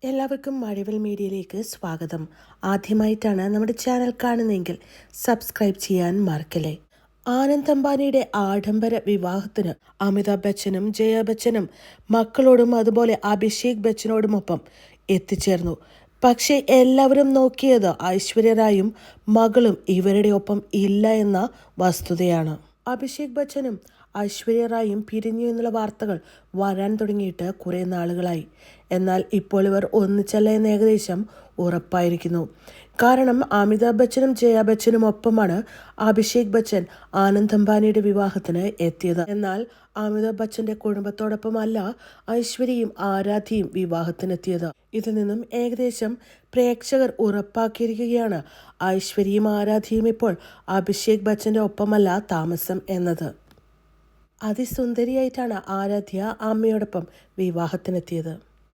എല്ലാവർക്കും മഴവിൽ മീഡിയയിലേക്ക് സ്വാഗതം. ആദ്യമായിട്ടാണ് നമ്മുടെ ചാനൽ കാണുന്നതെങ്കിൽ സബ്സ്ക്രൈബ് ചെയ്യാൻ മറക്കല്ലേ. ആനന്ദ് അംബാനിയുടെ ആഡംബര വിവാഹത്തിന് അമിതാഭ് ബച്ചനും ജയ ബച്ചനും മക്കളോടും അതുപോലെ അഭിഷേക് ബച്ചനോടുമൊപ്പം എത്തിച്ചേർന്നു. പക്ഷേ എല്ലാവരും നോക്കിയത് ഐശ്വര്യ റായും മകളും ഇവരുടെ ഒപ്പം ഇല്ല എന്ന വസ്തുതയാണ്. അഭിഷേക് ബച്ചനും ഐശ്വര്യ റായും പിരിഞ്ഞു എന്നുള്ള വാർത്തകൾ വരാൻ തുടങ്ങിയിട്ട് കുറേ നാളുകളായി. എന്നാൽ ഇപ്പോൾ ഇവർ ഒന്നിച്ചല്ല എന്ന് ഏകദേശം ഉറപ്പായിരിക്കുന്നു. കാരണം അമിതാഭ് ബച്ചനും ജയ ബച്ചനും ഒപ്പമാണ് അഭിഷേക് ബച്ചൻ ആനന്ദ് അംബാനിയുടെ വിവാഹത്തിന് എത്തിയത്. എന്നാൽ അമിതാഭ് ബച്ചന്റെ കുടുംബത്തോടൊപ്പമല്ല ഐശ്വര്യയും ആരാധ്യയും വിവാഹത്തിനെത്തിയത്. ഇതിൽ നിന്നും ഏകദേശം പ്രേക്ഷകർ ഉറപ്പാക്കിയിരിക്കുകയാണ് ഐശ്വര്യയും ആരാധ്യയും ഇപ്പോൾ അഭിഷേക് ബച്ചന്റെ ഒപ്പമല്ല താമസം എന്നത്. അതിസുന്ദരിയായിട്ടാണ് ആരാധ്യ അമ്മയോടൊപ്പം വിവാഹത്തിനെത്തിയത്.